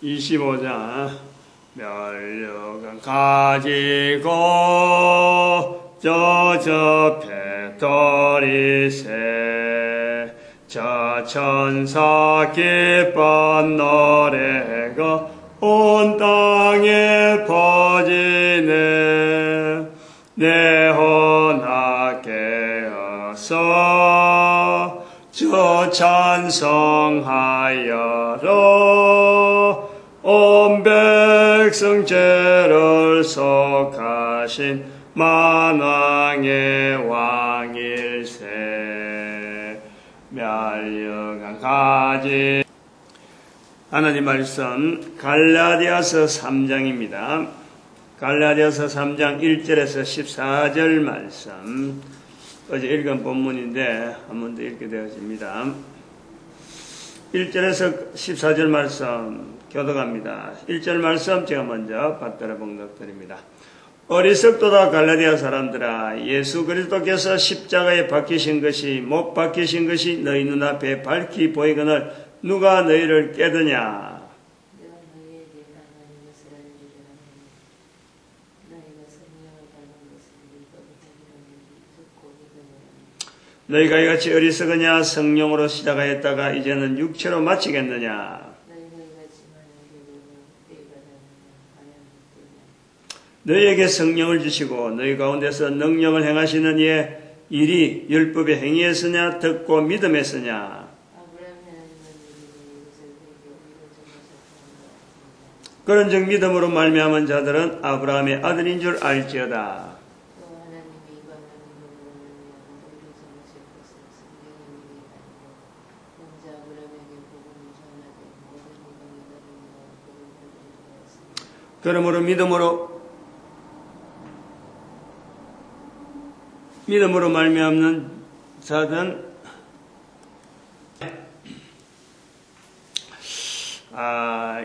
25장 멸류관 가지고 저 배터리새 저 천사 기쁜 노래가 온 땅에 퍼지네. 내 혼아 깨어서 저 찬송하여라. 온 백성 죄를 속하신 만왕의 왕일세. 멸류관 가지. 하나님 말씀 갈라디아서 3장입니다. 갈라디아서 3장 1절에서 14절 말씀, 어제 읽은 본문인데 한 번 더 읽게 되어집니다. 1절에서 14절 말씀 교독합니다. 1절 말씀 제가 먼저 받들어 봉독드립니다. 어리석도다 갈라디아 사람들아, 예수 그리스도께서 십자가에 박히신 것이 못 박히신 것이 너희 눈앞에 밝히 보이거늘 누가 너희를 깨드냐. 너희가 이같이 어리석으냐. 성령으로 시작하였다가 이제는 육체로 마치겠느냐. 너희에게 성령을 주시고 너희 가운데서 능력을 행하시는 이의 일이 율법의 행위에서냐 듣고 믿음에서냐. 그런즉 믿음으로 말미암은 자들은 아브라함의 아들인 줄 알지어다. 그러므로 믿음으로 말미암는 자들은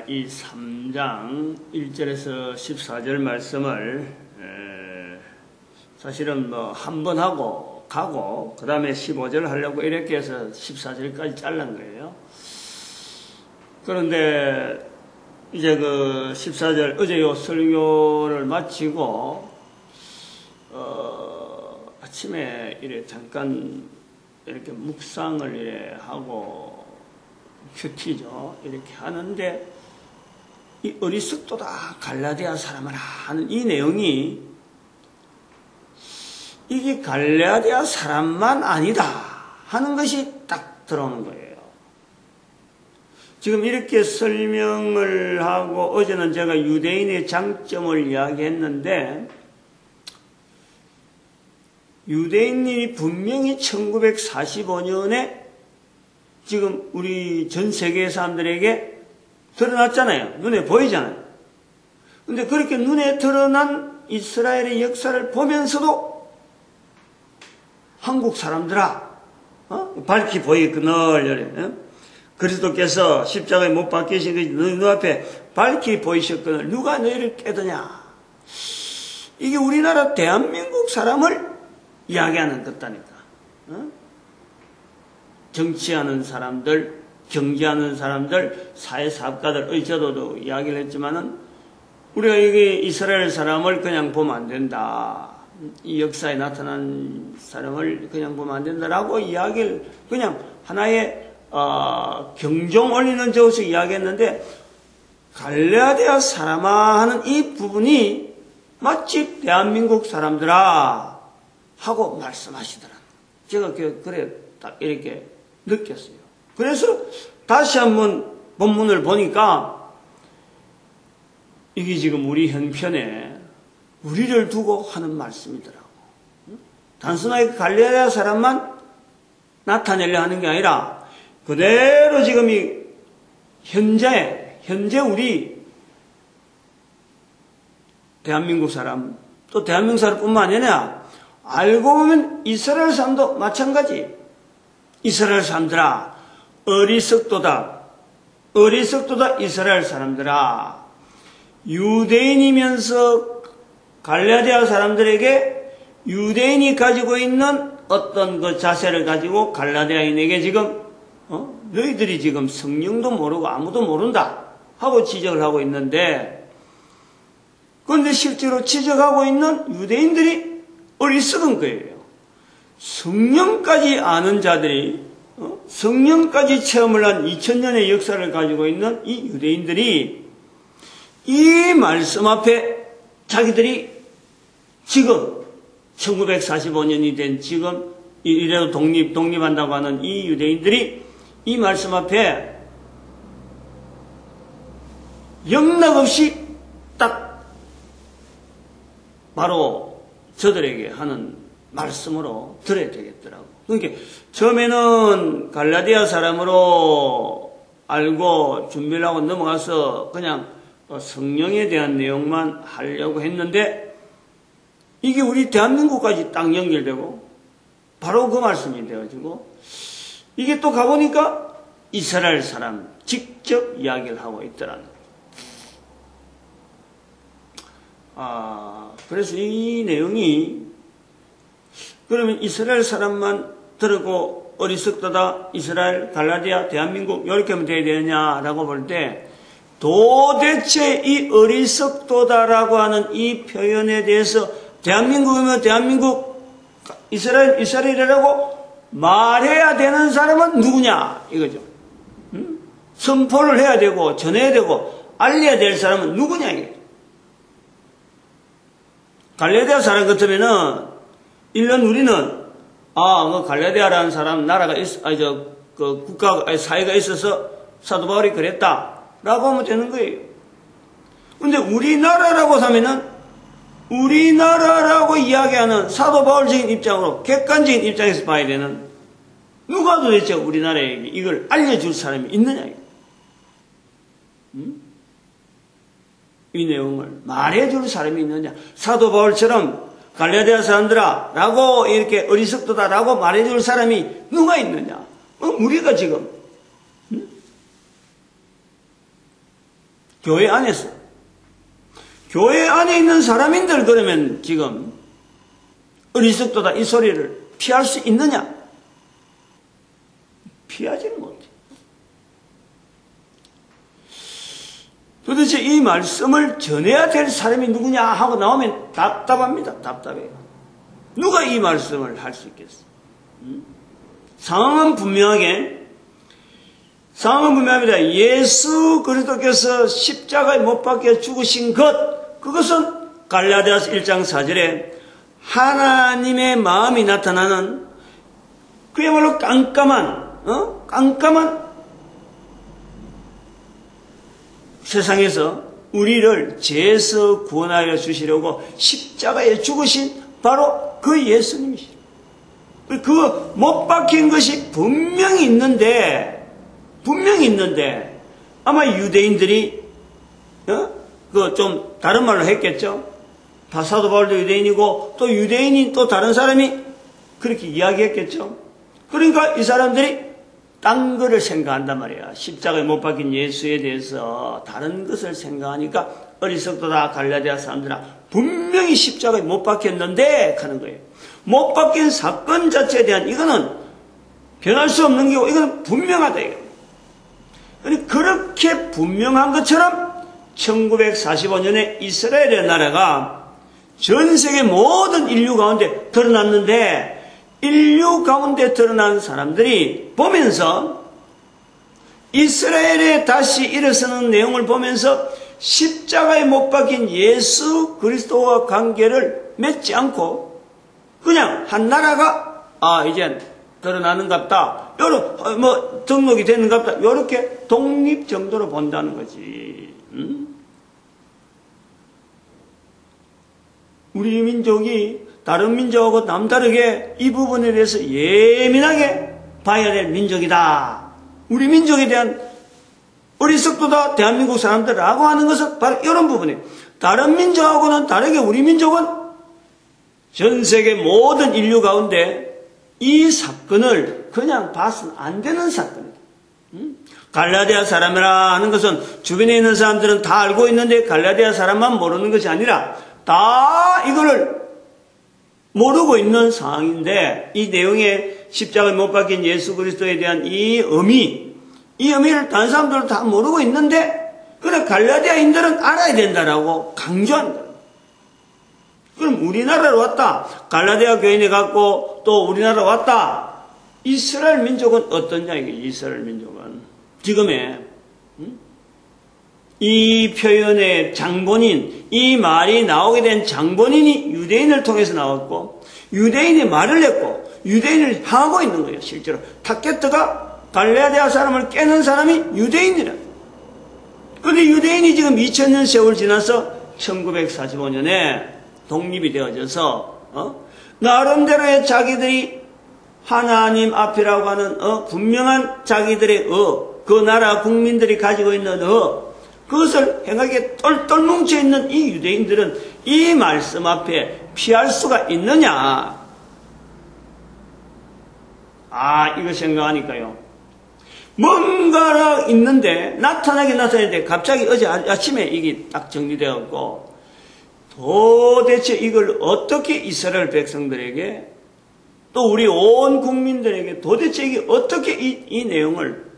이 3장 1절에서 14절 말씀을 사실은 뭐 한 번 하고 가고 그 다음에 15절 하려고 이렇게 해서 14절까지 잘란 거예요. 그런데 이제 그 14절 어제 요 설교를 마치고 아침에 이래 잠깐 이렇게 묵상을 이래 하고 큐티죠 이렇게 하는데 이 어리석도다 갈라디아 사람을 하는 이 내용이 이게 갈라디아 사람만 아니다 하는 것이 딱 들어오는 거예요. 지금 이렇게 설명을 하고 어제는 제가 유대인의 장점을 이야기했는데 유대인이 분명히 1945년에 지금 우리 전 세계 사람들에게 드러났잖아요. 눈에 보이잖아요. 근데 그렇게 눈에 드러난 이스라엘의 역사를 보면서도 한국 사람들아 밝히 보이거늘 그리스도께서 십자가에 못 박히신 것이 너희 눈앞에 밝히 보이셨거늘 누가 너희를 깨드냐. 이게 우리나라 대한민국 사람을 이야기하는 것다니까. 정치하는 사람들, 경제하는 사람들, 사회사업가들, 저도 이야기를 했지만은 우리가 이게 이스라엘 사람을 그냥 보면 안 된다. 이 역사에 나타난 사람을 그냥 보면 안 된다라고 이야기를 그냥 하나의 경종 올리는 저것을 이야기했는데 갈라디아 사람아 하는 이 부분이 마치 대한민국 사람들아 하고 말씀하시더라. 제가 그래 딱 이렇게 느꼈어요. 그래서 다시 한번 본문을 보니까 이게 지금 우리 형편에 우리를 두고 하는 말씀이더라고. 단순하게 갈라디아 사람만 나타내려 하는 게 아니라 그대로 지금 이 현재 우리 대한민국 사람 또 대한민국 사람뿐만 아니라 알고 보면 이스라엘 사람도 마찬가지. 이스라엘 사람들아 어리석도다 이스라엘 사람들아. 유대인이면서 갈라디아 사람들에게 유대인이 가지고 있는 어떤 그 자세를 가지고 갈라디아인에게 지금 너희들이 지금 성령도 모르고 아무도 모른다 하고 지적을 하고 있는데, 그런데 실제로 지적하고 있는 유대인들이 어리석은 거예요. 성령까지 아는 자들이, 성령까지 체험을 한 2000년의 역사를 가지고 있는 이 유대인들이 이 말씀 앞에 자기들이 지금 1945년이 된 지금 이래도 독립한다고 하는 이 유대인들이 이 말씀 앞에 영락없이 딱 바로 저들에게 하는 말씀으로 들어야 되겠더라고. 그러니까 처음에는 갈라디아 사람으로 알고 준비를 하고 넘어가서 그냥 성령에 대한 내용만 하려고 했는데 이게 우리 대한민국까지 딱 연결되고 바로 그 말씀이 되어지고 이게 또 가보니까 이스라엘 사람 직접 이야기를 하고 있더라는 거예요. 그래서 이 내용이 그러면 이스라엘 사람만 들었고 어리석다다 이스라엘, 갈라디아, 대한민국 이렇게 하면 돼야 되느냐라고 볼 때 도대체 이 어리석도다라고 하는 이 표현에 대해서 대한민국이면 대한민국, 이스라엘이라고 말해야 되는 사람은 누구냐 이거죠. 선포를 해야 되고 전해야 되고 알려야 될 사람은 누구냐 이게. 갈라디아 사람 같으면은 일론 우리는 갈라디아라는 사람 나라가 국가 사회가 있어서 사도 바울이 그랬다라고 하면 되는 거예요. 근데 우리나라라고 하면은 우리나라라고 이야기하는 사도 바울적인 입장으로 객관적인 입장에서 봐야 되는 누가 도대체 우리나라에게 이걸 알려줄 사람이 있느냐 이 내용을 말해줄 사람이 있느냐. 사도 바울처럼 갈라디아 사람들아 라고 이렇게 어리석도다라고 말해줄 사람이 누가 있느냐. 우리가 지금 교회 안에서 교회 안에 있는 사람인들 그러면 지금 어리석도다 이 소리를 피할 수 있느냐. 피하지는 못해. 도대체 이 말씀을 전해야 될 사람이 누구냐 하고 나오면 답답합니다. 답답해요. 누가 이 말씀을 할 수 있겠어? 상황은 분명합니다. 예수 그리스도께서 십자가에 못 박혀 죽으신 그것은 갈라디아서 1장 4절에 하나님의 마음이 나타나는 그야말로 깜깜한 세상에서 우리를 죄에서 구원하여 주시려고 십자가에 죽으신 바로 그 예수님이시죠. 그 못 박힌 것이 분명히 있는데 아마 유대인들이 그 좀 다른 말로 했겠죠. 사도 바울도 유대인이고 또 유대인인 또 다른 사람이 그렇게 이야기했겠죠. 그러니까 이 사람들이 딴 거를 생각한단 말이야. 십자가에 못 박힌 예수에 대해서 다른 것을 생각하니까 어리석도다 갈라디아 사람들아 분명히 십자가에 못 박혔는데 하는 거예요. 못 박힌 사건 자체에 대한 이거는 변할 수 없는 게고 이거는 분명하다 이거. 그렇게 분명한 것처럼 1945년에 이스라엘의 나라가 전 세계 모든 인류 가운데 드러났는데 인류 가운데 드러난 사람들이 보면서 이스라엘에 다시 일어서는 내용을 보면서 십자가에 못 박힌 예수 그리스도와 관계를 맺지 않고 그냥 한 나라가 이제 드러나는갑다. 등록이 되는갑다. 요렇게 독립 정도로 본다는 거지. 우리 민족이 다른 민족하고 남다르게 이 부분에 대해서 예민하게 봐야 될 민족이다. 우리 민족에 대한 어리석도다 대한민국 사람들이라고 하는 것은 바로 이런 부분이에요. 다른 민족하고는 다르게 우리 민족은 전 세계 모든 인류 가운데 이 사건을 그냥 봐서는 안 되는 사건이다. 갈라디아 사람이라 하는 것은 주변에 있는 사람들은 다 알고 있는데 갈라디아 사람만 모르는 것이 아니라 다 이거를 모르고 있는 상황인데 이 내용에 십자가에 못 박힌 예수 그리스도에 대한 이 의미를 다른 사람들은 다 모르고 있는데 그래 갈라디아인들은 알아야 된다라고 강조한다. 그럼 우리나라로 왔다. 갈라디아 교인이 갔고 또 우리나라 왔다. 이스라엘 민족은 어떠냐 이게 이스라엘 민족은 지금의 이 표현의 장본인, 이 말이 나오게 된 장본인이 유대인을 통해서 나왔고 유대인이 말을 했고 유대인을 향하고 있는 거예요. 실제로 타켓트가 갈라디아 사람을 깨는 사람이 유대인이라. 그런데 유대인이 지금 2000년 세월 지나서 1945년에 독립이 되어져서 나름대로의 자기들이 하나님 앞이라고 하는 분명한 자기들의 그 나라 국민들이 가지고 있는 그것을 행하기에 똘똘 뭉쳐있는 이 유대인들은 이 말씀 앞에 피할 수가 있느냐? 이거 생각하니까요. 뭔가가 있는데 나타나는데 갑자기 어제 아침에 이게 딱 정리되었고 도대체 이걸 어떻게 이스라엘 백성들에게 또 우리 온 국민들에게 도대체 이게 어떻게 이 내용을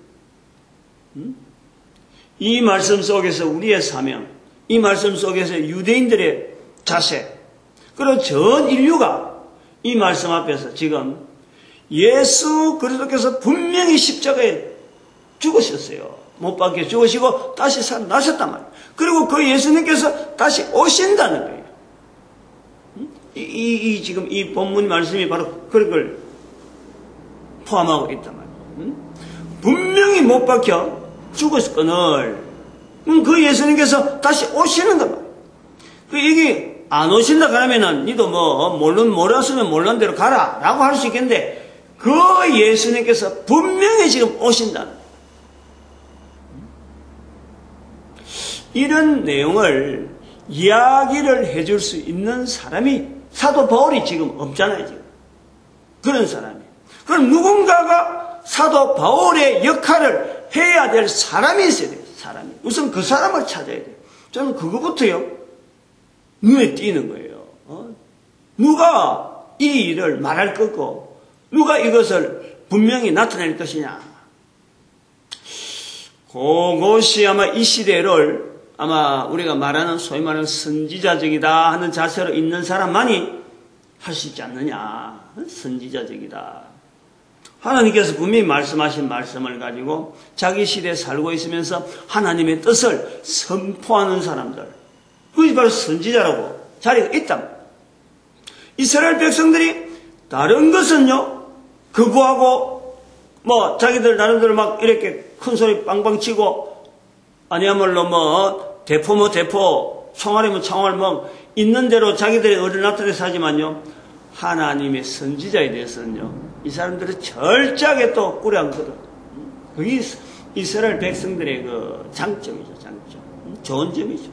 이 말씀 속에서 우리의 사명, 이 말씀 속에서 유대인들의 자세, 그리고 전 인류가 이 말씀 앞에서 지금 예수 그리스도께서 분명히 십자가에 죽으셨어요. 못 박혀 죽으시고 다시 살아나셨단 말이에요. 그리고 그 예수님께서 다시 오신다는 거예요. 지금 이 본문 말씀이 바로 그런 걸 포함하고 있단 말이에요. 분명히 못 박혀 죽었거늘 그 예수님께서 다시 오시는 것 말이에요. 이게 안 오신다 그러면은 니도 몰랐으면 몰란 대로 가라 라고 할 수 있겠는데 그 예수님께서 분명히 지금 오신다. 이런 내용을 이야기를 해줄 수 있는 사람이 사도 바울이 지금 없잖아요. 지금. 그런 사람이. 그럼 누군가가 사도 바울의 역할을 해야 될 사람이 있어야 돼요. 사람이. 우선 그 사람을 찾아야 돼요. 저는 그거부터요. 눈에 띄는 거예요. 누가 이 일을 말할 거고 누가 이것을 분명히 나타낼 것이냐. 그것이 아마 이 시대를 아마 우리가 말하는 소위 말하는 선지자적이다 하는 자세로 있는 사람만이 할 수 있지 않느냐. 선지자적이다. 하나님께서 분명히 말씀하신 말씀을 가지고 자기 시대에 살고 있으면서 하나님의 뜻을 선포하는 사람들. 그것이 바로 선지자라고 자리가 있단 말이에요. 이스라엘 백성들이 다른 것은요. 거부하고 자기들 나름대로 막 이렇게 큰 소리 빵빵 치고 아니야말로 대포 총알이면 총알 있는 대로 자기들의 의를 나타내서 하지만요. 하나님의 선지자에 대해서는요. 이 사람들은 철저하게 또 꾸려앉거든. 그게 이스라엘 백성들의 그 장점이죠. 장점. 좋은 점이죠.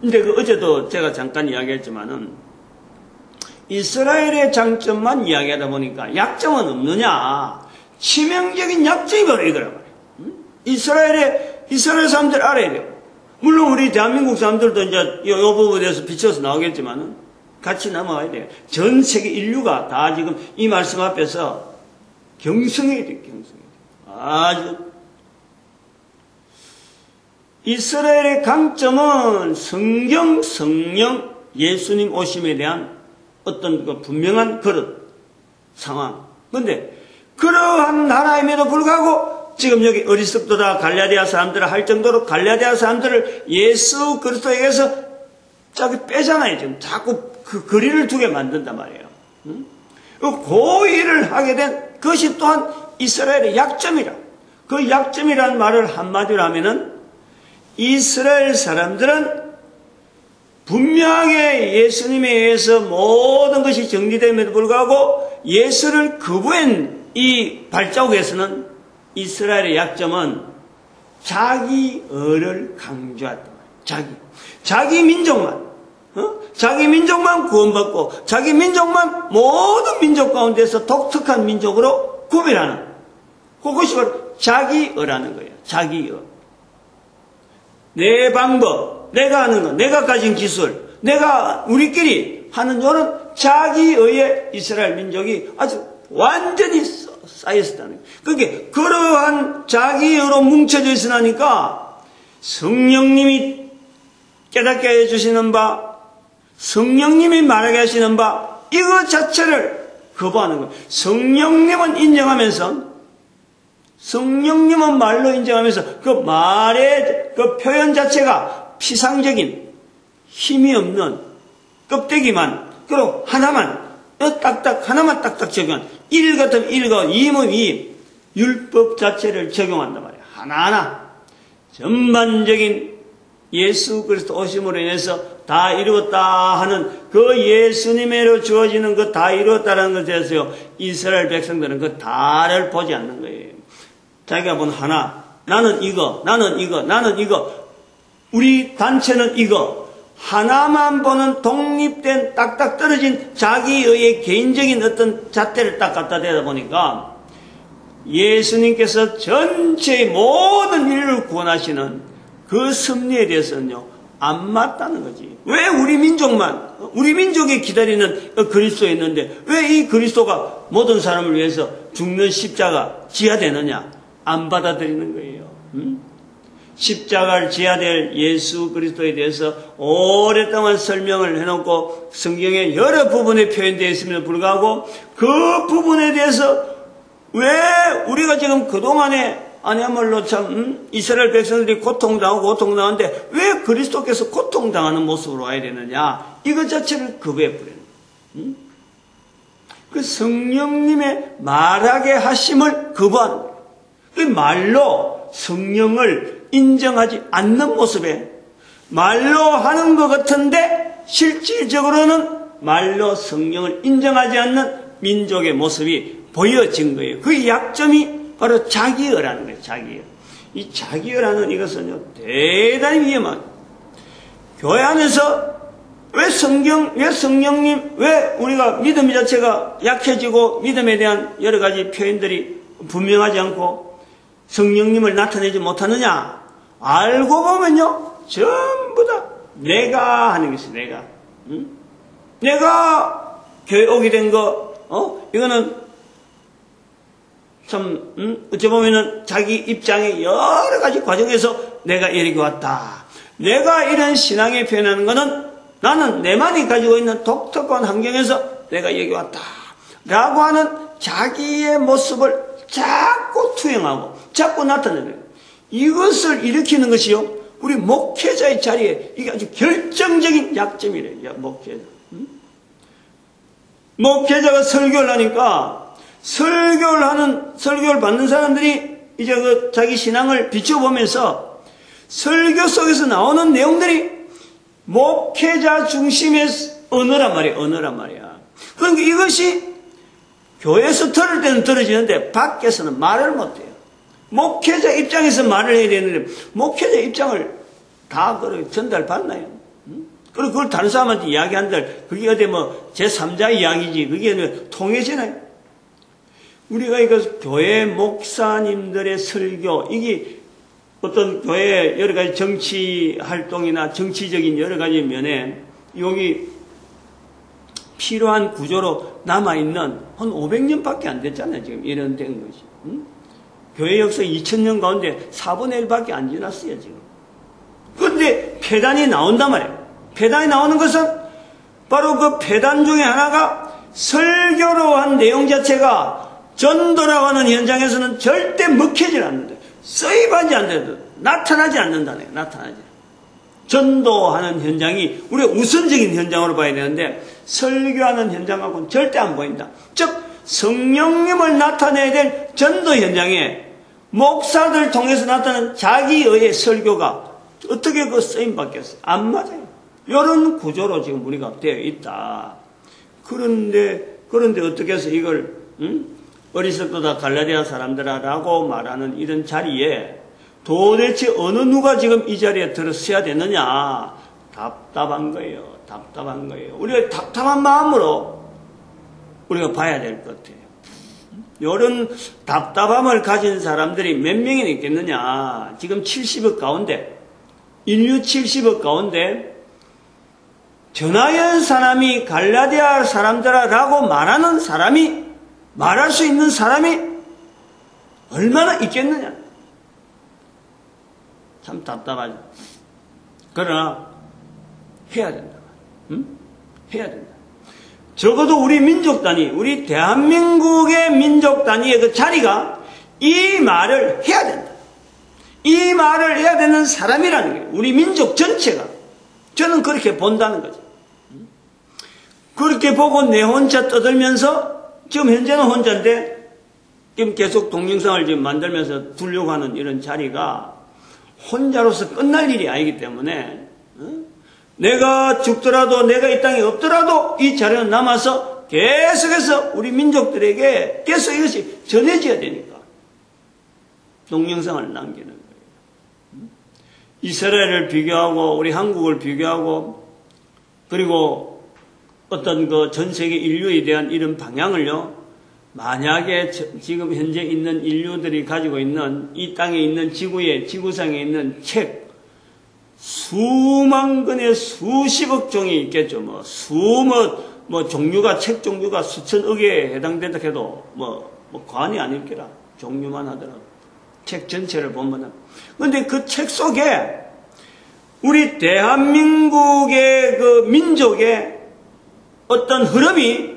근데 어제도 제가 잠깐 이야기했지만은 이스라엘의 장점만 이야기하다 보니까 약점은 없느냐. 치명적인 약점이 바로 이거란 말이에요. 이스라엘 사람들 알아야 돼요. 물론 우리 대한민국 사람들도 이제 이 부분에 대해서 비춰서 나오겠지만은 같이 넘어가야 돼요. 전 세계 인류가 다 지금 이 말씀 앞에서 경성해야 돼요. 아주. 이스라엘의 강점은 성경, 성령, 예수님 오심에 대한 어떤 그 분명한 그릇, 상황. 그런데 그러한 나라임에도 불구하고 지금 여기 어리석도다 갈라디아 사람들을 할 정도로 갈라디아 사람들을 예수 그리스도에게서 자꾸 빼잖아요. 지금 자꾸 그 거리를 두게 만든단 말이에요. 그 일을 하게 된 것이 또한 이스라엘의 약점이라. 그 약점이라는 말을 한마디로 하면은 이스라엘 사람들은 분명하게 예수님에 의해서 모든 것이 정리됨에도 불구하고 예수를 거부한 이 발자국에서는 이스라엘의 약점은 자기의를 강조했단 말이에요. 자기 민족만 구원받고 자기 민족만 모든 민족 가운데서 독특한 민족으로 구별하는 그것이 바로 자기의라는 거예요. 자기의. 내 방법, 내가 하는 것, 내가 가진 기술, 우리끼리 하는 요는 자기의의 이스라엘 민족이 아주 완전히 쌓였다는 거예요. 그게 그러한 자기의로 뭉쳐져 있으니까 성령님이 깨닫게 해주시는 바, 성령님이 말하게 하시는 바, 이거 자체를 거부하는 거예요. 성령님은 인정하면서, 성령님은 말로 인정하면서 그 말의 그 표현 자체가 피상적인 힘이 없는 껍데기만, 그리고 하나만 딱딱, 하나만 딱딱 적용한, 1 같으면 1과 2면 2, 율법 자체를 적용한단 말이에요. 하나하나 전반적인 예수 그리스도 오심으로 인해서 다 이루었다 하는 그 예수님으로 주어지는 그 다 이루었다라는 것에 대해서요, 이스라엘 백성들은 그 다를 보지 않는 거예요. 자기가 본 하나, 나는 이거, 나는 이거, 나는 이거, 우리 단체는 이거, 하나만 보는 독립된 딱딱 떨어진 자기의 개인적인 어떤 잣대를 딱 갖다 대다 보니까 예수님께서 전체의 모든 인류를 구원하시는 그 섭리에 대해서는요, 안 맞다는 거지. 왜 우리 민족만, 우리 민족이 기다리는 그리스도에 있는데 왜 이 그리스도가 모든 사람을 위해서 죽는 십자가 지어야 되느냐? 안 받아들이는 거예요. 십자가를 지어야 될 예수 그리스도에 대해서 오랫동안 설명을 해놓고 성경에 여러 부분에 표현되어 있음에도 불구하고 그 부분에 대해서 왜 우리가 지금 그동안에 아니야말로 참 이스라엘 백성들이 고통당하는데 왜 그리스도께서 고통당하는 모습으로 와야 되느냐, 이것 자체를 거부해버리는, 그 성령님의 말하게 하심을 거부하는 거예요. 그 말로 성령을 인정하지 않는 모습에, 말로 하는 것 같은데 실질적으로는 말로 성령을 인정하지 않는 민족의 모습이 보여진 거예요. 그 약점이 바로 자기어라는 거예요. 자기어. 이 자기어라는 이것은요, 대단히 위험한, 교회 안에서 왜 성령님, 왜 우리가 믿음 자체가 약해지고 믿음에 대한 여러 가지 표현들이 분명하지 않고 성령님을 나타내지 못하느냐? 알고 보면요, 전부 다 내가 하는 것이 내가. 내가 교회 오게 된 거, 이거는 참, 어찌 보면은 자기 입장의 여러 가지 과정에서 내가 여기 왔다. 내가 이런 신앙에 표현하는 거는 나는 내만이 가지고 있는 독특한 환경에서 내가 여기 왔다. 라고 하는 자기의 모습을 자꾸 투영하고 자꾸 나타내는 거예요. 이것을 일으키는 것이요, 우리 목회자의 자리에 이게 아주 결정적인 약점이래요. 목회자. 목회자가 설교를 하니까 설교를 받는 사람들이 이제 그 자기 신앙을 비춰보면서 설교 속에서 나오는 내용들이 목회자 중심의 언어란 말이야. 그러니까 이것이 교회에서 들을 때는 들어지는데 밖에서는 말을 못해요. 목회자 입장에서 말을 해야 되는데 목회자 입장을 다 전달받나요? 그리고 그걸 다른 사람한테 이야기한들 그게 어디 뭐 제3자 이야기지, 그게 통해지나요? 우리가 이거 교회 목사님들의 설교, 이게 어떤 교회의 여러 가지 정치 활동이나 정치적인 여러 가지 면에 여기 필요한 구조로 남아있는 한 500년밖에 안 됐잖아요. 지금 이런 된 것이. 교회 역사 2000년 가운데 4분의 1밖에 안 지났어요, 지금. 그런데 폐단이 나온단 말이에요. 폐단이 나오는 것은 바로 그 폐단 중에 하나가 설교로 한 내용 자체가 전도라고 하는 현장에서는 절대 먹히질 않는다. 쓰임하지 않는다. 나타나지 않는다네. 나타나지. 전도하는 현장이 우리가 우선적인 현장으로 봐야 되는데 설교하는 현장하고는 절대 안 보인다. 즉 성령님을 나타내야 될 전도 현장에 목사들 통해서 나타나는 자기의 설교가 어떻게 그 쓰임 받겠어요? 안 맞아요. 이런 구조로 지금 우리가 되어 있다. 그런데 어떻게 해서 이걸 어리석도다 갈라디아 사람들아라고 말하는 이런 자리에 도대체 어느 누가 지금 이 자리에 들어서야 되느냐? 답답한 거예요. 답답한 거예요. 우리가 답답한 마음으로 우리가 봐야 될 것 같아요. 이런 답답함을 가진 사람들이 몇 명이나 있겠느냐? 지금 70억 가운데, 인류 70억 가운데 전하연 사람이 갈라디아 사람들아라고 말하는 사람이, 말할 수 있는 사람이 얼마나 있겠느냐? 참 답답하죠. 그러나 해야 된다. 응? 해야 된다. 적어도 우리 민족 단위, 우리 대한민국의 민족 단위의 그 자리가 이 말을 해야 된다. 이 말을 해야 되는 사람이라는 거예요. 우리 민족 전체가. 저는 그렇게 본다는 거죠. 그렇게 보고 내 혼자 떠들면서 지금 현재는 혼자인데 지금 계속 동영상을 지금 만들면서 두려고 하는 이런 자리가 혼자로서 끝날 일이 아니기 때문에 내가 죽더라도 내가 이 땅에 없더라도 이 자리는 남아서 계속해서 우리 민족들에게 계속 이것이 전해져야 되니까 동영상을 남기는 거예요. 이스라엘을 비교하고 우리 한국을 비교하고 그리고 어떤 그 전 세계 인류에 대한 이런 방향을요, 만약에 지금 현재 있는 인류들이 가지고 있는 이 땅에 있는 지구상에 있는 책 수만 권의 수십억 종이 있겠죠. 종류가 책 종류가 수천억에 해당된다 해도 관이 아닐게라. 종류만 하더라도 책 전체를 보면은. 근데 그 책 속에 우리 대한민국의 그 민족의 어떤 흐름이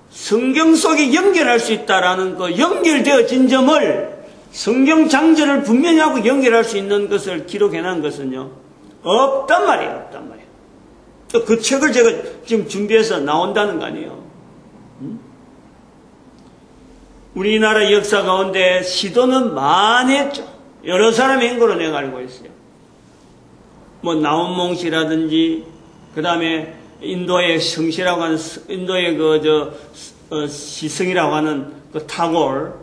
성경 속에 연결할 수 있다라는 그 연결되어진 점을 성경 장절을 분명히 하고 연결할 수 있는 것을 기록해 놓은 것은요, 없단 말이에요. 없단 말이에요. 그 책을 제가 지금 준비해서 나온다는 거 아니에요. 우리나라 역사 가운데 시도는 많이 했죠. 여러 사람이 한 거로 내가 알고 있어요. 나온몽 씨라든지, 그 다음에 인도의 성시라고 하는, 인도의 시성이라고 하는 그 타골,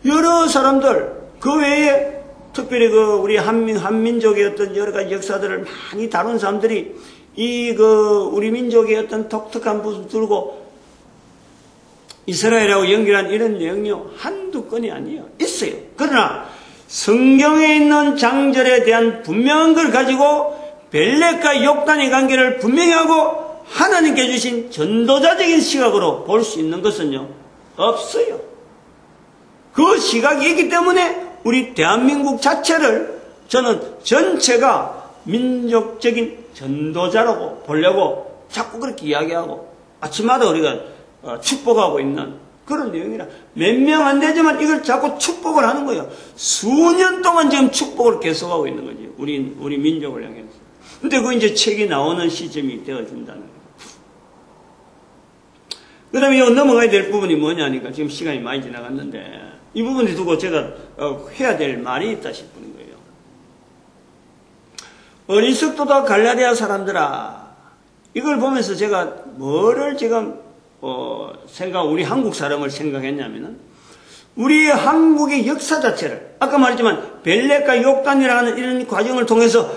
여러 사람들, 그 외에 특별히 우리 한민족의 어떤 여러 가지 역사들을 많이 다룬 사람들이 우리 민족의 어떤 독특한 부분 들고 이스라엘하고 연결한 이런 내용이요, 한두 건이 아니에요. 있어요. 그러나 성경에 있는 장절에 대한 분명한 걸 가지고 벨렉과 욕단의 관계를 분명히 하고 하나님께 주신 전도자적인 시각으로 볼 수 있는 것은요, 없어요. 그 시각이 있기 때문에 우리 대한민국 자체를 저는 전체가 민족적인 전도자라고 보려고 자꾸 그렇게 이야기하고 아침마다 우리가 축복하고 있는 그런 내용이라 몇 명 안 되지만 이걸 자꾸 축복을 하는 거예요. 수년 동안 지금 축복을 계속하고 있는 거지. 우리 민족을 향해서. 근데 그 이제 책이 나오는 시점이 되어진다는 거예요. 그 다음에 이거 넘어가야 될 부분이 뭐냐니까 지금 시간이 많이 지나갔는데 이 부분을 두고 제가 해야 될 말이 있다 싶은 거예요. 어리석도다 갈라디아 사람들아, 이걸 보면서 제가 뭐를 지금 우리 한국 사람을 생각했냐면은 우리 한국의 역사 자체를 아까 말했지만 벨렉과 욕단이라는 이런 과정을 통해서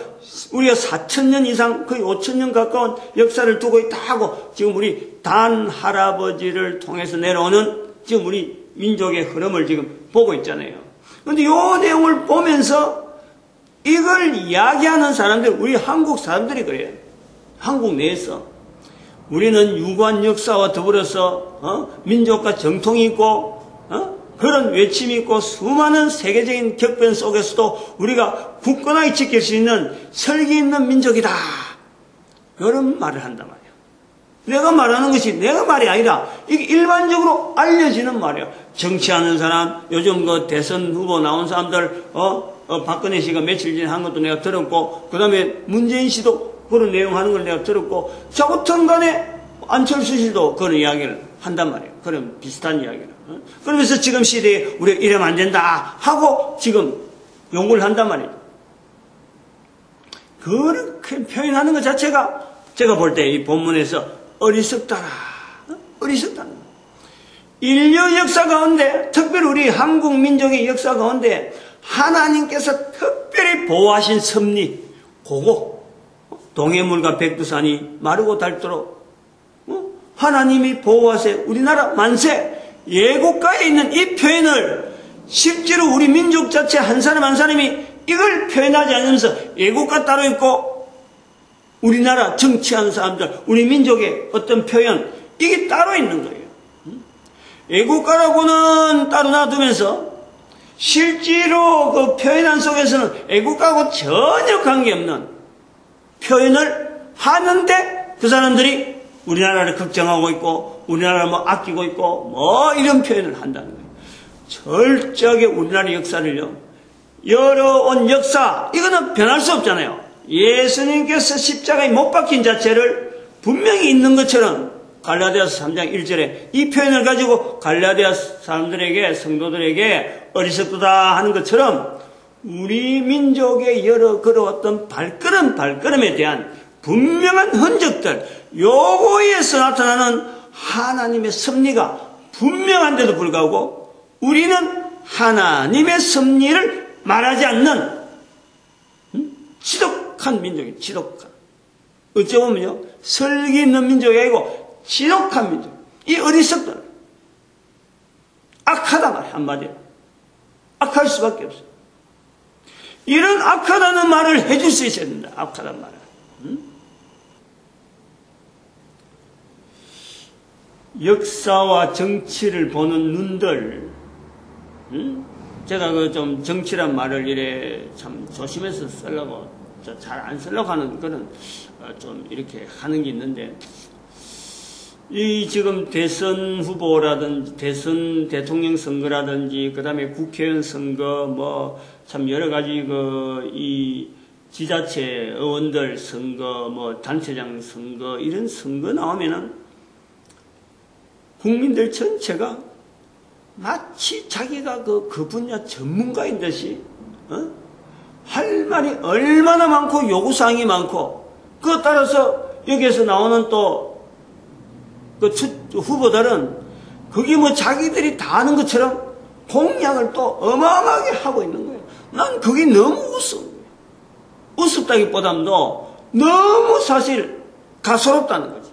우리가 4,000년 이상 거의 5,000년 가까운 역사를 두고 있다 하고 지금 우리 단 할아버지를 통해서 내려오는 지금 우리 민족의 흐름을 지금 보고 있잖아요. 그런데 이 내용을 보면서 이걸 이야기하는 사람들, 우리 한국 사람들이 그래요. 한국 내에서 우리는 유구한 역사와 더불어서 민족과 정통이 있고 그런 외침이 있고 수많은 세계적인 격변 속에서도 우리가 굳건하게 지킬 수 있는 설기 있는 민족이다. 이런 말을 한단 말이야. 내가 말하는 것이 내가 말이 아니라 이게 일반적으로 알려지는 말이야. 정치하는 사람, 요즘 그 대선 후보 나온 사람들, 박근혜 씨가 며칠 전에 한 것도 내가 들었고, 그 다음에 문재인 씨도 그런 내용 하는 걸 내가 들었고, 자꾸튼 간에 안철수 씨도 그런 이야기를 한단 말이에요. 그런 비슷한 이야기를. 그러면서 지금 시대에 우리가 이러면 안 된다 하고 지금 욕을 한단 말이에요. 그렇게 표현하는 것 자체가 제가 볼 때 이 본문에서 어리석다라. 어리석다는 거예요. 인류 역사 가운데, 특별히 우리 한국 민족의 역사 가운데 하나님께서 특별히 보호하신 섭리, 그거 동해물과 백두산이 마르고 닳도록 하나님이 보호하세 우리나라 만세 예고가에 있는 이 표현을 실제로 우리 민족 자체 한 사람 한 사람이 이걸 표현하지 않으면서 예고가 따로 있고 우리나라 정치하는 사람들 우리 민족의 어떤 표현 이게 따로 있는 거예요. 예고가라고는 따로 놔두면서 실제로 그 표현한 속에서는 애국하고 전혀 관계없는 표현을 하는데 그 사람들이 우리나라를 걱정하고 있고 우리나라를 뭐 아끼고 있고 뭐 이런 표현을 한다는 거예요. 철저하게 우리나라 역사를요, 열어온 역사, 이거는 변할 수 없잖아요. 예수님께서 십자가에 못 박힌 자체를 분명히 있는 것처럼 갈라디아서 3장 1절에 이 표현을 가지고 갈라디아 사람들에게, 성도들에게 어리석도다 하는 것처럼 우리 민족의 여러 걸어왔던 발걸음에 대한 분명한 흔적들, 요거에서 나타나는 하나님의 섭리가 분명한데도 불구하고 우리는 하나님의 섭리를 말하지 않는 지독한 민족이에요. 지독한. 어찌 보면요, 설기 있는 민족이 아니고 지독한 민족. 이 어리석다. 악하다 말이야, 한마디로. 악할 수밖에 없어요. 이런 악하다는 말을 해줄 수 있어야 된다. 악하다는 말을. 역사와 정치를 보는 눈들. 제가 그 좀 정치란 말을 이래 참 조심해서 쓰려고, 잘 안 쓰려고 하는 그런 좀 이렇게 하는 게 있는데, 이 지금 대선 후보라든지 대선 대통령 선거라든지 그다음에 국회의원 선거 뭐 참 여러 가지 이 지자체 의원들 선거 뭐 단체장 선거 이런 선거 나오면은 국민들 전체가 마치 자기가 그 분야 전문가인 듯이 할 말이 얼마나 많고 요구사항이 많고, 그에 따라서 여기에서 나오는 또 그 후보들은 그게 뭐 자기들이 다 아는 것처럼 공약을 또 어마어마하게 하고 있는 거예요. 난 그게 너무 우스운 거예요. 우습다기보다도 너무 사실 가소롭다는 거지.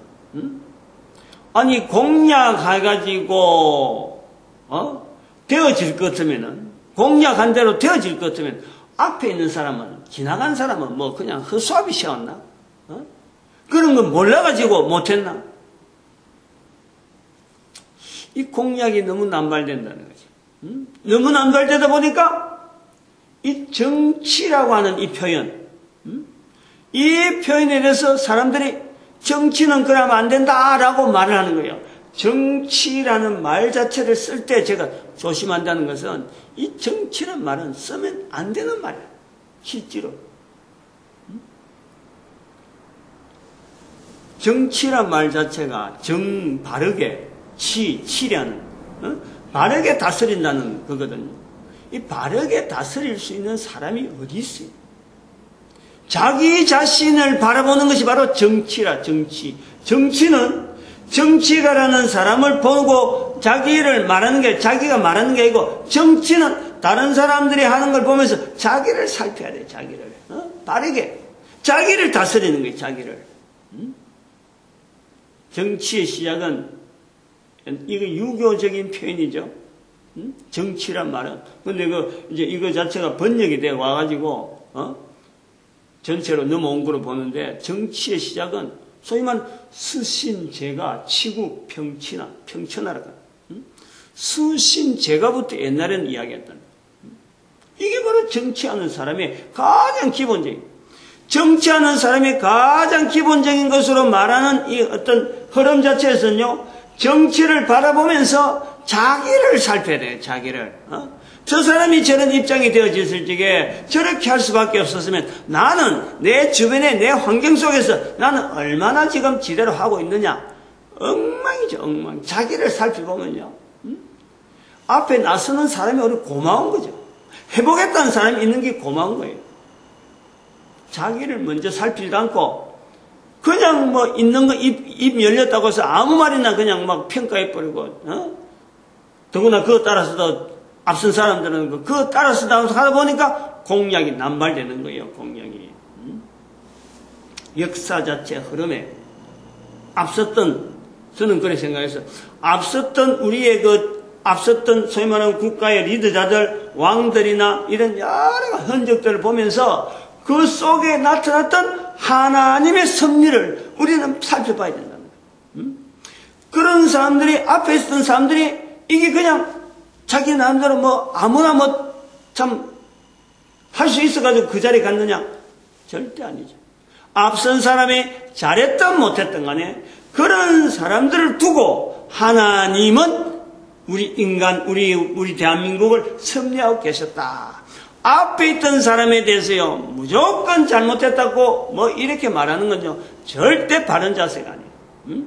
아니 공약해가지고 되어질 것 같으면은, 공약한 대로 되어질 것 같으면 앞에 있는 사람은, 지나간 사람은 뭐 그냥 허수아비 씌웠나? 그런 거 몰라가지고 못했나? 이 공약이 너무 남발된다는 거지. 너무 남발되다 보니까 이 정치라고 하는 이 표현, 이 표현에 대해서 사람들이 정치는 그러면 안 된다라고 말을 하는 거예요. 정치라는 말 자체를 쓸 때 제가 조심한다는 것은 이 정치란 말은 쓰면 안 되는 말이에요. 실제로. 정치란 말 자체가 바르게, 치ля는, 바르게 다스린다는 거거든요. 이 바르게 다스릴 수 있는 사람이 어디 있어요? 자기 자신을 바라보는 것이 바로 정치라, 정치. 정치는 정치가라는 사람을 보고 자기를 말하는 게, 자기가 말하는 게 아니고, 정치는 다른 사람들이 하는 걸 보면서 자기를 살펴야 돼, 자기를. 바르게. 자기를 다스리는 거예요, 자기를. 정치의 시작은, 이거 유교적인 표현이죠. 정치란 말은. 근데 이제 이거 자체가 번역이 돼 와가지고, 전체로 넘어온 거로 보는데, 정치의 시작은 소위 말하는 수신제가 치국 평천하라고. 수신제가부터 옛날에는 이야기했던. 이게 바로 정치하는 사람의 가장 기본적인, 정치하는 사람의 가장 기본적인 것으로 말하는 이 어떤 흐름 자체에서는요, 정치를 바라보면서 자기를 살펴야 돼요, 자기를. 저 사람이 저런 입장이 되어졌을 적에 저렇게 할 수밖에 없었으면 나는 내 주변에 내 환경 속에서 나는 얼마나 지금 지대로 하고 있느냐. 엉망이죠, 엉망. 자기를 살펴보면요. 앞에 나서는 사람이 오히려 고마운 거죠. 해보겠다는 사람이 있는 게 고마운 거예요. 자기를 먼저 살피지도 않고 그냥 뭐 있는 거 입 열렸다고 해서 아무 말이나 그냥 막 평가해버리고, 더구나 그거 따라서도 앞선 사람들은 그거 따라서도 하다 보니까 공약이 남발되는 거예요, 공약이. 역사 자체 흐름에 앞섰던, 저는 그렇게 생각해서, 앞섰던 앞섰던 소위 말하는 국가의 리더자들, 왕들이나 이런 여러 흔적들을 보면서 그 속에 나타났던 하나님의 섭리를 우리는 살펴봐야 된다는 거예요. 앞에 있었던 사람들이 이게 그냥 자기 나름대로 뭐 아무나 뭐 참 할 수 있어가지고 그 자리에 갔느냐? 절대 아니죠. 앞선 사람이 잘했든 못했든 간에 그런 사람들을 두고 하나님은 우리 인간, 우리 대한민국을 섭리하고 계셨다. 앞에 있던 사람에 대해서요, 무조건 잘못했다고 뭐 이렇게 말하는 건요, 절대 바른 자세가 아니에요.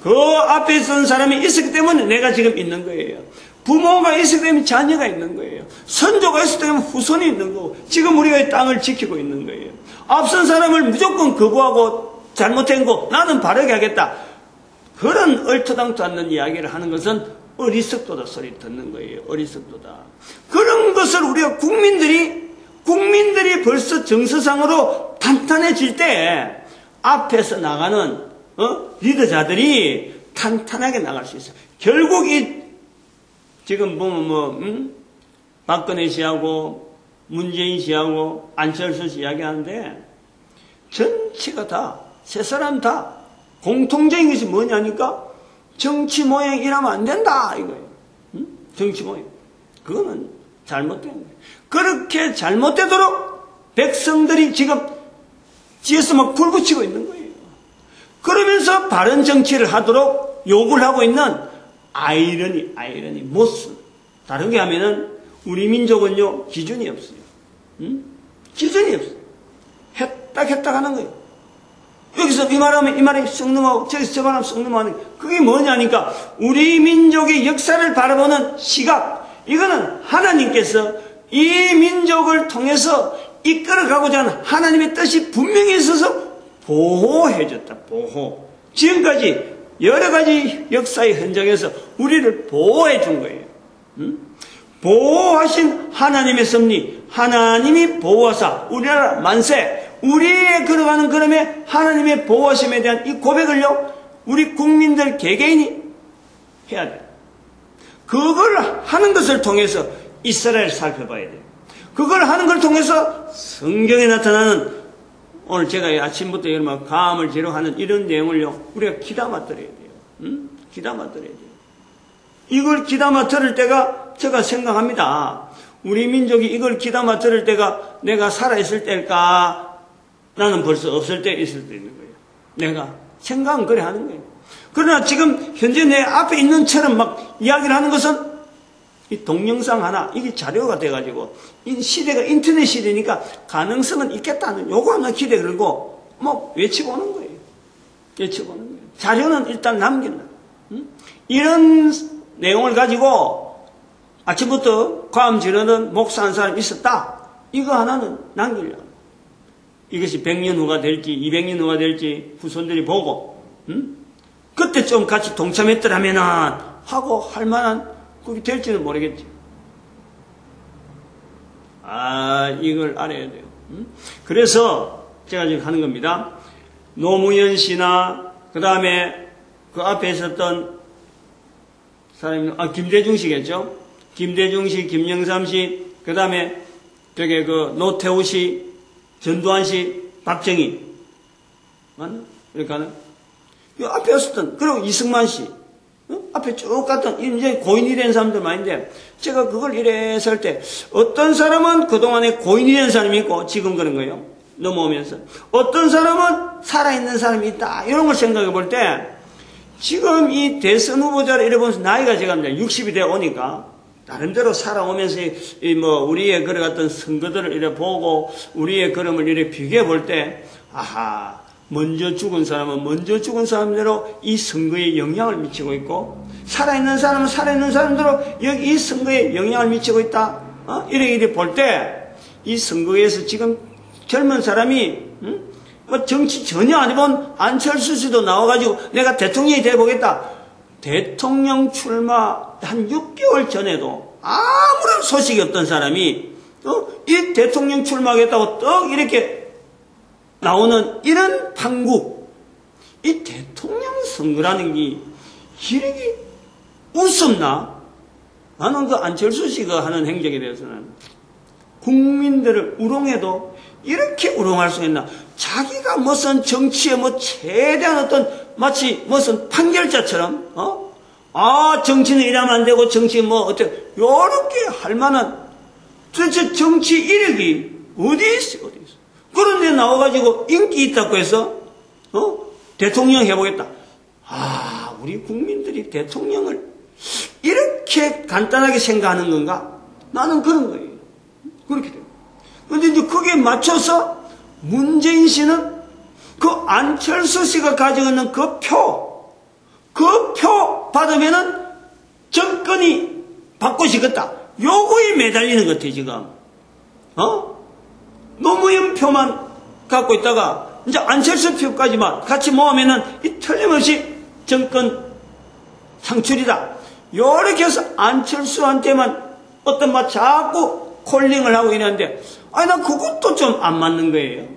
그 앞에 있던 사람이 있었기 때문에 내가 지금 있는 거예요. 부모가 있었기 때문에 자녀가 있는 거예요. 선조가 있었기 때문에 후손이 있는 거고, 지금 우리가 이 땅을 지키고 있는 거예요. 앞선 사람을 무조건 거부하고 잘못한 거 나는 바르게 하겠다. 그런 얼토당토 않는 이야기를 하는 것은 어리석도다 소리 듣는 거예요. 어리석도다. 그런 것을 우리가 국민들이 벌써 정서상으로 탄탄해질 때 앞에서 나가는 리더자들이 탄탄하게 나갈 수 있어요. 결국 지금 보면 박근혜 씨하고 문재인 씨하고 안철수 씨 이야기하는데 전체가 다 세 사람 다 공통적인 것이 뭐냐니까 정치 모양 이러면 안 된다 이거예요. 정치 모양. 그거는 잘못된 거예요. 그렇게 잘못되도록 백성들이 지금 뒤에서 막 불붙이고 있는 거예요. 그러면서 바른 정치를 하도록 요구를 하고 있는 아이러니 모습. 다르게 하면은 우리 민족은요 기준이 없어요. 기준이 없어요. 했딱 하는 거예요. 여기서 이 말하면 이 말이 썩 넘어가고 저기서 저 말하면 썩 넘어가는 거예요. 그게 뭐냐니까 우리 민족의 역사를 바라보는 시각. 이거는 하나님께서 이 민족을 통해서 이끌어가고자 하는 하나님의 뜻이 분명히 있어서 보호해줬다. 보호. 지금까지 여러 가지 역사의 현장에서 우리를 보호해준 거예요. 보호하신 하나님의 섭리, 하나님이 보호하사 우리나라 만세, 우리의 걸어가는 걸음에 하나님의 보호하심에 대한 이 고백을요, 우리 국민들 개개인이 해야 돼요. 그걸 하는 것을 통해서 이스라엘을 살펴봐야 돼요. 그걸 하는 걸 통해서 성경에 나타나는 오늘 제가 아침부터 여러분 감을 지러하는 이런 내용을요, 우리가 귀담아 들어야 돼요. 귀담아 들어야 돼요. 이걸 귀담아 들을 때가 제가 생각합니다. 우리 민족이 이걸 귀담아 들을 때가 내가 살아있을 때일까? 나는 벌써 없을 때 있을 때 있는 거예요. 내가 생각은 그래 하는 거예요. 그러나 지금 현재 내 앞에 있는 처럼 막 이야기를 하는 것은 이 동영상 하나, 이게 자료가 돼가지고, 이 시대가 인터넷 시대니까 가능성은 있겠다는 요거 하나 기대 걸고, 뭐, 외치고 오는 거예요. 외치고 오는 거예요. 자료는 일단 남긴다. 이런 내용을 가지고 아침부터 과음 지르는 목사 한 사람이 있었다. 이거 하나는 남기려고. 이것이 100년 후가 될지, 200년 후가 될지 후손들이 보고, 그때 좀 같이 동참했더라면은 하고 할 만한 그게 될지는 모르겠지. 이걸 알아야 돼요. 그래서 제가 지금 하는 겁니다. 노무현 씨나 그 다음에 그 앞에 있었던 사람이 김대중 씨겠죠. 김대중 씨, 김영삼 씨, 그 다음에 저게 그 노태우 씨, 전두환 씨, 박정희 맞나? 이렇게 하는. 이 앞에 있었던 그리고 이승만 씨. 앞에 쭉 갔던, 이제 고인이 된 사람들 많은데, 제가 그걸 이래서 할 때, 어떤 사람은 그동안에 고인이 된 사람이 있고, 지금 그런 거예요. 넘어오면서. 어떤 사람은 살아있는 사람이 있다. 이런 걸 생각해 볼 때, 지금 이 대선 후보자를 이래 보면서 나이가 제가 60이 되어 오니까, 나름대로 살아오면서, 우리의 걸어갔던 선거들을 이래 보고, 우리의 걸음을 이래 비교해 볼 때, 아하, 먼저 죽은 사람은 먼저 죽은 사람대로 이 선거에 영향을 미치고 있고, 살아있는 사람은 살아있는 사람대로 여기 이 선거에 영향을 미치고 있다. 이래 볼 때, 이 선거에서 지금 젊은 사람이, 뭐 정치 전혀 안 해본 안철수 씨도 나와가지고 내가 대통령이 돼보겠다. 대통령 출마 한 6개월 전에도 아무런 소식이 없던 사람이, 이 대통령 출마하겠다고 떡 이렇게 나오는 이런 판국, 이 대통령 선거라는 게 이렇게 우습나? 나는 그 안철수 씨가 하는 행적에 대해서는 국민들을 우롱해도 이렇게 우롱할 수 있나? 자기가 무슨 정치에 최대한 어떤 마치 무슨 판결자처럼, 정치는 이러면 안 되고 정치 어때? 요렇게 할 만한 도대체 정치 이력이 어디 있어, 어디 있어. 그런데 나와가지고 인기 있다고 해서, 대통령 해보겠다. 우리 국민들이 대통령을 이렇게 간단하게 생각하는 건가? 나는 그런 거예요. 그렇게 돼요. 그런데 이제 거기에 맞춰서 문재인 씨는 그 안철수 씨가 가지고 있는 그 표 받으면은 정권이 바꾸시겠다. 요거에 매달리는 것 같아요, 지금. 노무현 표만 갖고 있다가, 이제 안철수 표까지만 같이 모으면은 이 틀림없이 정권 창출이다. 요렇게 해서 안철수한테만 어떤 자꾸 콜링을 하고 있는데, 난 그것도 좀 안 맞는 거예요.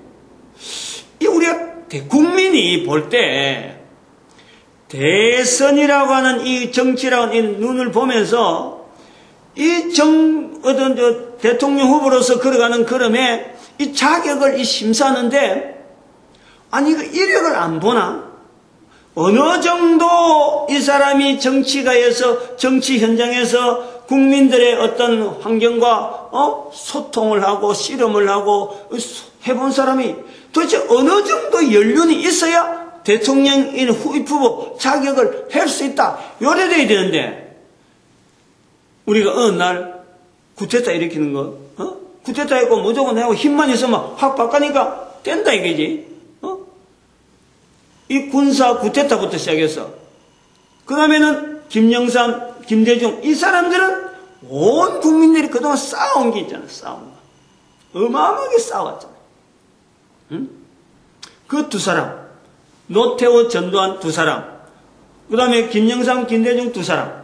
우리가 국민이 볼 때, 대선이라고 하는 이 정치라고 하는 이 눈을 보면서, 어떤 대통령 후보로서 걸어가는 걸음에 이 자격을 심사하는데, 그 이력을 안 보나? 어느 정도 이 사람이 정치가에서, 정치 현장에서 국민들의 어떤 환경과, 소통을 하고, 씨름을 하고, 해본 사람이 도대체 어느 정도 연륜이 있어야 대통령인 후보 자격을 할 수 있다. 요래 돼야 되는데, 우리가 어느 날 쿠데타 일으키는 거, 쿠데타 했고 무조건 하고 힘만 있으면 확 바꾸니까 된다 이거지. 이 군사 쿠데타부터 시작해서, 그 다음에는 김영삼, 김대중, 이 사람들은 온 국민들이 그동안 싸운 게 있잖아, 싸운 거. 어마어마하게 싸웠잖아. 그 두 사람, 노태우, 전두환 두 사람, 그 다음에 김영삼, 김대중 두 사람,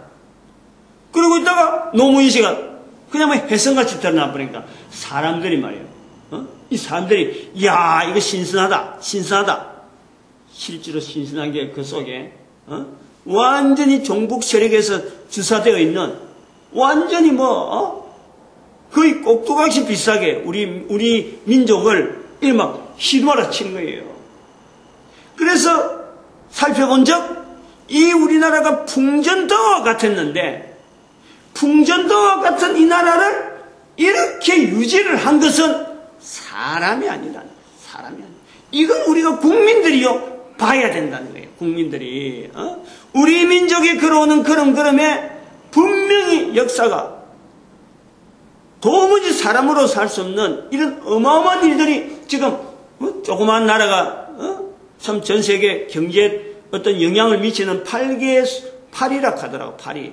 그리고 있다가 노무현 씨가 그냥 혜성같이 드러나버리니까 사람들이 말이에요. 이 사람들이, 이거 신선하다, 신선하다. 실제로 신선한 게 그 속에, 완전히 종북 세력에서 주사되어 있는, 완전히 거의 꼭두각시 비슷하게 우리 민족을 막 휘몰아 치는 거예요. 그래서 살펴본 적, 이 우리나라가 풍전도와 같았는데, 풍전도와 같은 이 나라를 이렇게 유지를 한 것은 사람이 아니다. 사람이 아니다. 이건 우리가 국민들이요, 봐야 된다는 거예요. 국민들이. 우리 민족이 걸어오는 걸음에 분명히 역사가 도무지 사람으로 살 수 없는 이런 어마어마한 일들이 지금 조그마한 나라가 참 전 세계 경제에 어떤 영향을 미치는 8이라 하더라고. 8이.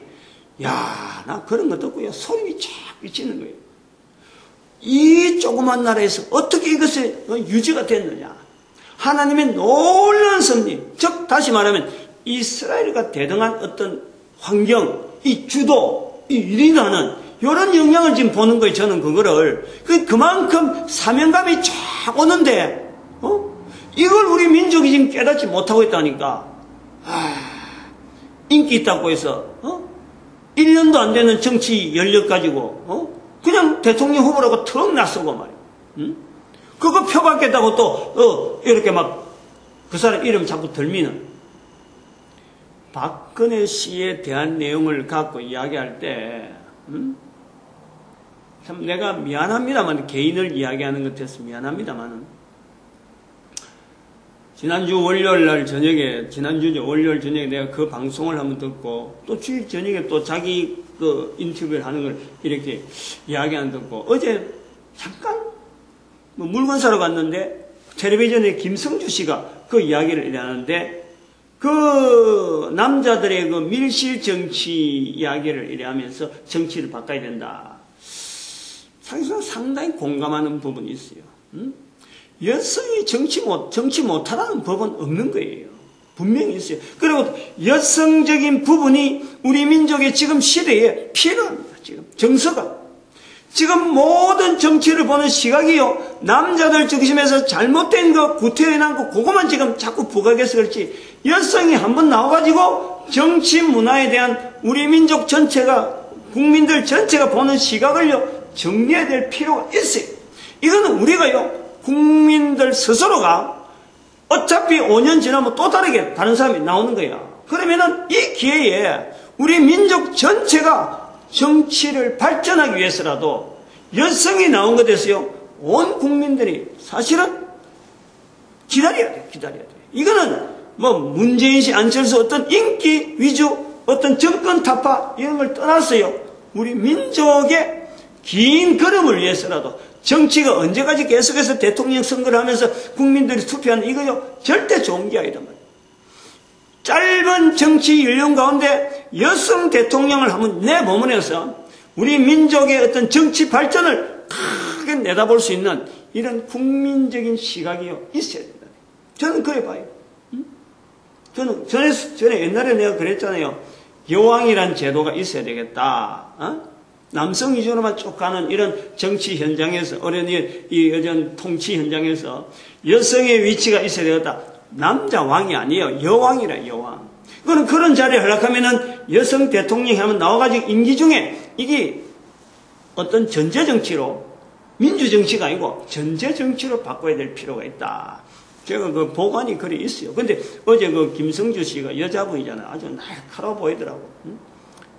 나 그런 거 듣고요, 소름이 쫙 미치는 거예요. 이 조그만 나라에서 어떻게 이것이 유지가 됐느냐. 하나님의 놀라운 섭리, 즉 다시 말하면 이스라엘과 대등한 어떤 환경, 이 주도, 이 리더는 이런 영향을 지금 보는 거예요. 저는 그거를 그만큼 사명감이 쫙 오는데 이걸 우리 민족이 지금 깨닫지 못하고 있다니까. 인기 있다고 해서 1년도 안 되는 정치 연력 가지고 그냥 대통령 후보라고 턱 나서고 말이에요. 그거 표받겠다고 또 이렇게 그 사람 이름 자꾸 들미는. 박근혜 씨에 대한 내용을 갖고 이야기할 때 참 내가 미안합니다만, 개인을 이야기하는 것 같아서 미안합니다만, 지난주 월요일 저녁에 내가 그 방송을 한번 듣고, 또 주일 저녁에 또 자기 그 인터뷰를 하는 걸 이렇게 이야기하는 거 듣고, 어제 잠깐 물건 사러 갔는데 텔레비전에 김성주 씨가 그 이야기를 이래 하는데, 그 남자들의 그 밀실 정치 이야기를 이래 하면서 정치를 바꿔야 된다. 상당히 공감하는 부분이 있어요. 여성이 정치 못하라는 법은 없는 거예요. 분명히 있어요. 그리고 여성적인 부분이 우리 민족의 지금 시대에 필요합니다. 지금 정서가. 지금 모든 정치를 보는 시각이요, 남자들 중심에서 잘못된 거, 구태연한 거, 그거만 지금 자꾸 부각해서 그렇지, 여성이 한번 나와가지고 정치 문화에 대한 우리 민족 전체가, 국민들 전체가 보는 시각을요, 정리해야 될 필요가 있어요. 이거는 우리가요, 국민들 스스로가 어차피 5년 지나면 또 다른 사람이 나오는 거야. 그러면은 이 기회에 우리 민족 전체가 정치를 발전하기 위해서라도 여성이 나온 것에서요, 온 국민들이 사실은 기다려야 돼. 이거는 뭐 문재인 씨, 안철수 어떤 인기 위주, 어떤 정권 타파 이런 걸 떠났어요. 우리 민족의 긴 걸음을 위해서라도 정치가 언제까지 계속해서 대통령 선거를 하면서 국민들이 투표하는 이거요 절대 좋은 게 아니다 말이에요. 짧은 정치 연령 가운데 여성 대통령을 한번 내보면서 우리 민족의 어떤 정치 발전을 크게 내다볼 수 있는 이런 국민적인 시각이요 있어야 된다. 저는 그래 봐요. 저는 전에 옛날에 내가 그랬잖아요. 여왕이란 제도가 있어야 되겠다. 남성 위주로만 쭉 가는 이런 정치 현장에서, 어떤 통치 현장에서 여성의 위치가 있어야 되겠다. 남자 왕이 아니에요. 여왕이라, 여왕. 그런 자리에 하려면은 여성 대통령이 한번 나와가지고 임기 중에 이게 어떤 전제정치로, 민주정치가 아니고 전제정치로 바꿔야 될 필요가 있다. 제가 그 보관이 글이 있어요. 근데 어제 그 김성주 씨가 여자분이잖아요. 아주 날카로워 보이더라고.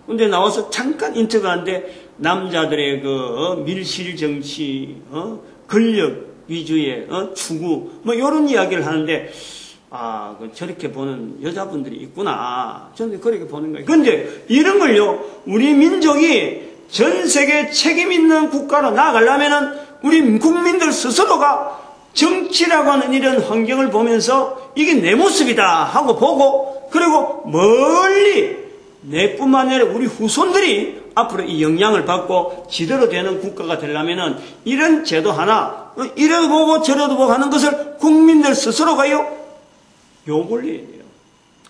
근데 나와서 잠깐 인터뷰하는데 남자들의 그 밀실 정치, 권력 위주의 추구, 뭐 이런 이야기를 하는데 저렇게 보는 여자분들이 있구나. 저는 그렇게 보는 거예요. 근데 이런 걸요, 우리 민족이 전 세계 책임 있는 국가로 나아가려면은 우리 국민들 스스로가 정치라고 하는 이런 환경을 보면서 이게 내 모습이다 하고 보고, 그리고 멀리 내뿐만 아니라 우리 후손들이 앞으로 이 영향을 받고 지대로 되는 국가가 되려면은 이런 제도 하나, 이래도 보고 저래도 보고 하는 것을 국민들 스스로가요, 욕을 해야 돼요.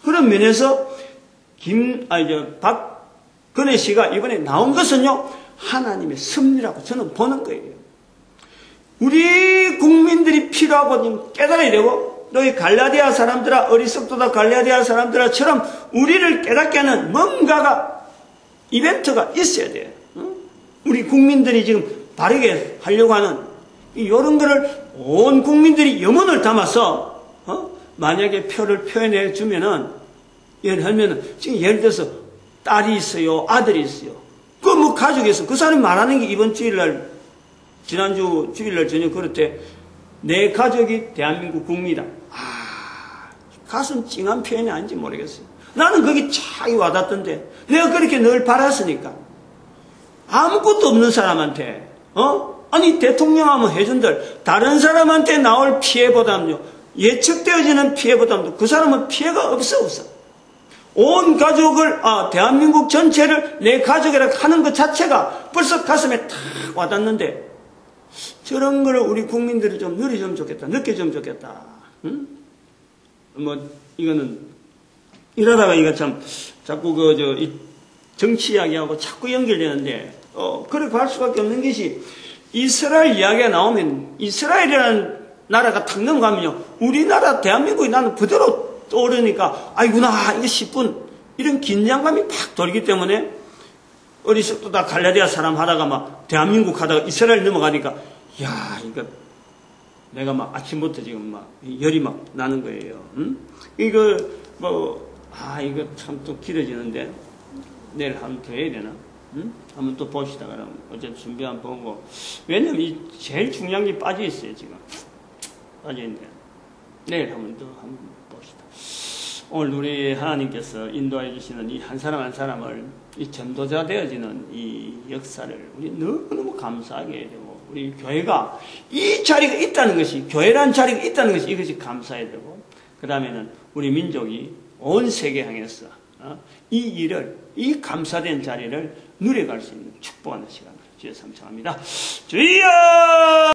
그런 면에서 박근혜 씨가 이번에 나온 것은요, 하나님의 섭리라고 저는 보는 거예요. 우리 국민들이 필요하고 좀 깨달아야 되고, 너희 갈라디아 사람들아, 어리석도다 갈라디아 사람들아처럼 우리를 깨닫게 하는 뭔가가, 이벤트가 있어야 돼요. 우리 국민들이 지금 바르게 하려고 하는 이런 거를 온 국민들이 염원을 담아서 만약에 표를 표현해 주면은, 예를 들어서 딸이 있어요, 아들이 있어요. 그 뭐 가족에서 그 사람이 말하는 게 이번 주일날, 지난주 주일날 저녁 그럴 때 내 가족이 대한민국 국민이다. 가슴 찡한 표현이 아닌지 모르겠어요. 나는 그게 참 와닿던데, 내가 그렇게 늘 바랐으니까. 아무것도 없는 사람한테, 아니 대통령 하면 해준들, 다른 사람한테 나올 피해보다는요, 예측되어지는 피해보다도 그 사람은 피해가 없어. 온 가족을, 대한민국 전체를 내 가족이라고 하는 것 자체가 벌써 가슴에 탁 와닿는데, 저런 거를 우리 국민들이 좀 느껴주면 좋겠다. 응? 이거는, 이러다가 이거 참, 자꾸 이 정치 이야기하고 자꾸 연결되는데, 그렇게 할 수밖에 없는 것이, 이스라엘 이야기가 나오면, 이스라엘이라는 나라가 탁 넘어가면요, 우리나라, 대한민국이 나는 그대로 떠오르니까, 아이구나, 이거 10분, 이런 긴장감이 팍 돌기 때문에, 어리석도 다 갈라디아 사람 하다가 막, 대한민국 하다가 이스라엘 넘어가니까, 야, 이거, 내가 막 아침부터 지금 막, 열이 막 나는 거예요. 이거, 이거 참 또 길어지는데, 내일 한번 더 해야 되나? 한번 또 봅시다. 그럼, 어쨌든 준비 한번 보고. 왜냐면 제일 중요한 게 빠져 있어요, 지금. 빠져 있는데. 내일 한번 봅시다. 오늘 우리 하나님께서 인도해 주시는 이 한 사람 한 사람을 이 전도자 되어지는 이 역사를 우리 너무너무 감사하게 해야 되고, 우리 교회가 이 자리가 있다는 것이, 교회라는 자리가 있다는 것이 이것이 감사해야 되고, 그 다음에는 우리 민족이 온 세계 향해서 이 일을, 이 감사된 자리를 누려갈 수 있는 축복하는 시간을 주여 삼창합니다. 주여!